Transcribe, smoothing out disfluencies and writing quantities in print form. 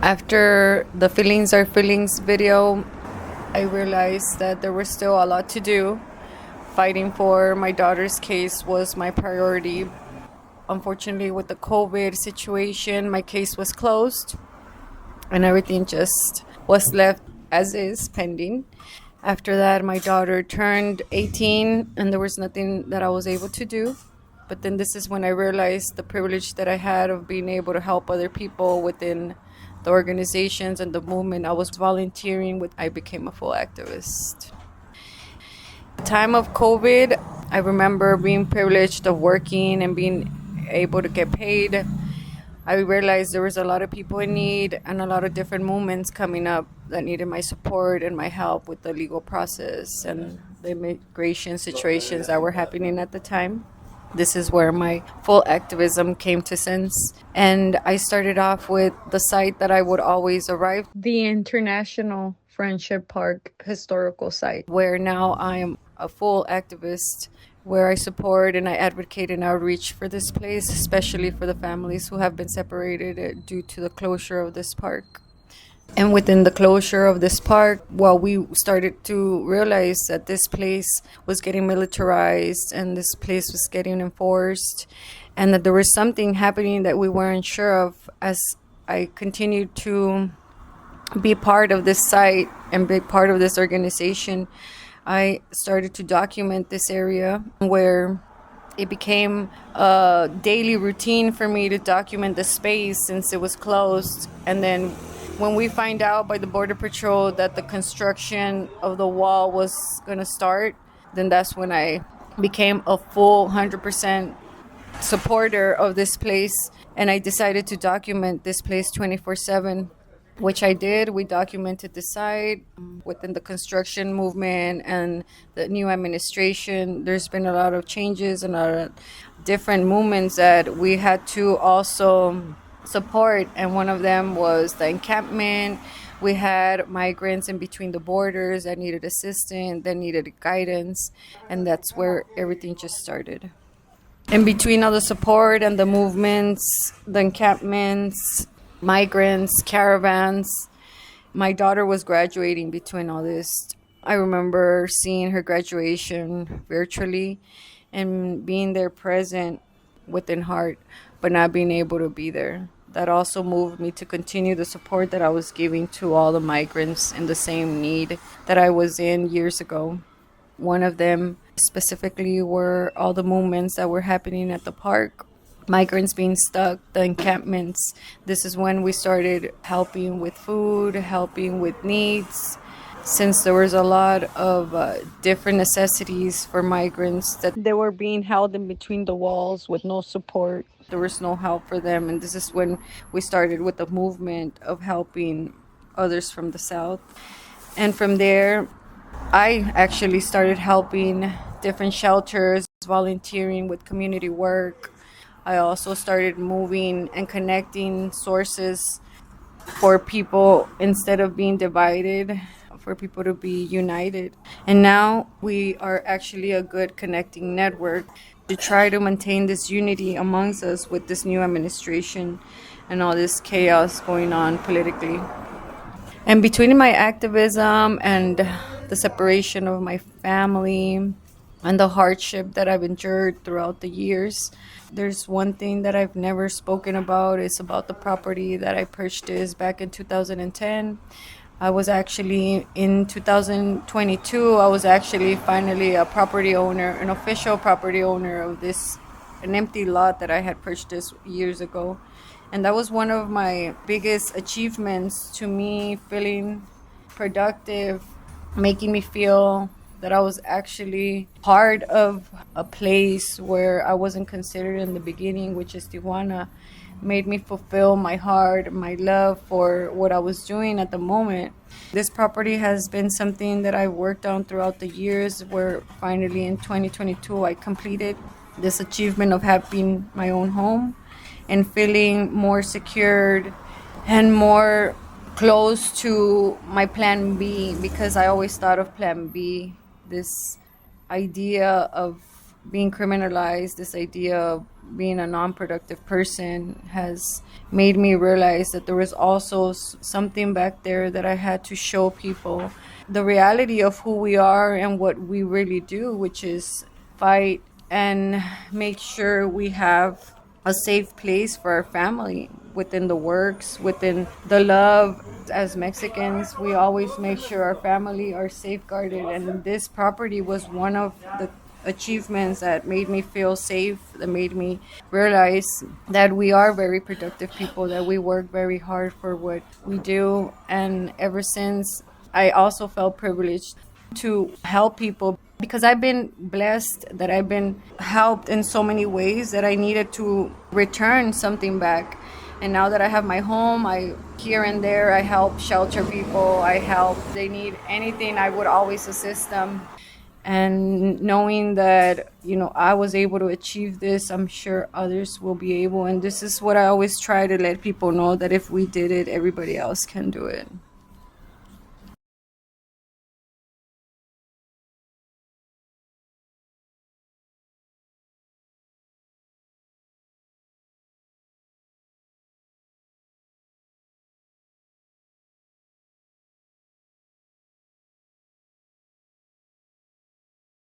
After the Feelings Are Feelings video, I realized that there was still a lot to do. Fighting for my daughter's case was my priority. Unfortunately, with the COVID situation, my case was closed and everything just was left as is, pending. After that, my daughter turned 18 and there was nothing that I was able to do. But then this is when I realized the privilege that I had of being able to help other people within the organizations and the movement I was volunteering with. I became a full activist. At the time of COVID, I remember being privileged of working and being able to get paid. I realized there was a lot of people in need and a lot of different movements coming up that needed my support and my help with the legal process and the immigration situations that were happening at the time. This is where my full activism came to sense. And I started off with the site that I would always arrive, the International Friendship Park historical site, where now I am a full activist, where I support and I advocate and outreach for this place, especially for the families who have been separated due to the closure of this park. And within the closure of this park, we started to realize that this place was getting militarized and this place was getting enforced, and that there was something happening that we weren't sure of. As I continued to be part of this site and be part of this organization, I started to document this area, where it became a daily routine for me to document the space since it was closed. And then when we find out by the Border Patrol that the construction of the wall was going to start, then that's when I became a full 100% supporter of this place. And I decided to document this place 24/7. Which I did. We documented the site within the construction movement and the new administration. There's been a lot of changes and a lot of different movements that we had to also support. And one of them was the encampment. We had migrants in between the borders that needed assistance, that needed guidance. And that's where everything just started. In between all the support and the movements, the encampments, migrants, caravans, my daughter was graduating between all this. I remember seeing her graduation virtually and being there present within heart, but not being able to be there. That also moved me to continue the support that I was giving to all the migrants in the same need that I was in years ago. One of them specifically were all the movements that were happening at the park. Migrants being stuck, the encampments. This is when we started helping with food, helping with needs, since there was a lot of different necessities for migrants that they were being held in between the walls with no support. There was no help for them. And this is when we started with the movement of helping others from the South. And from there, I actually started helping different shelters, volunteering with community work. I also started moving and connecting sources for people instead of being divided, for people to be united. And now we are actually a good connecting network to try to maintain this unity amongst us with this new administration and all this chaos going on politically. And between my activism and the separation of my family and the hardship that I've endured throughout the years, there's one thing that I've never spoken about. It's about the property that I purchased back in 2010. I was actually, in 2022, I was actually finally a property owner, an official property owner of an empty lot that I had purchased years ago. And that was one of my biggest achievements, to me, feeling productive, making me feel that I was actually part of a place where I wasn't considered in the beginning, which is Tijuana. Made me fulfill my heart, my love for what I was doing at the moment. This property has been something that I worked on throughout the years, where finally in 2022 I completed this achievement of having my own home and feeling more secured and more close to my plan B, because I always thought of plan B, this idea of being criminalized, this idea of being a non-productive person has made me realize that there was also something back there that I had to show people the reality of who we are and what we really do, which is fight and make sure we have a safe place for our family within the works, within the love. As Mexicans, we always make sure our family are safeguarded, and this property was one of the achievements that made me feel safe, that made me realize that we are very productive people, that we work very hard for what we do. And ever since, I also felt privileged to help people because I've been blessed that I've been helped in so many ways that I needed to return something back. And now that I have my home, I here and there I help shelter people. I help, they need anything, I would always assist them. And knowing that, I was able to achieve this, I'm sure others will be able. And this is what I always try to let people know, that if we did it, everybody else can do it.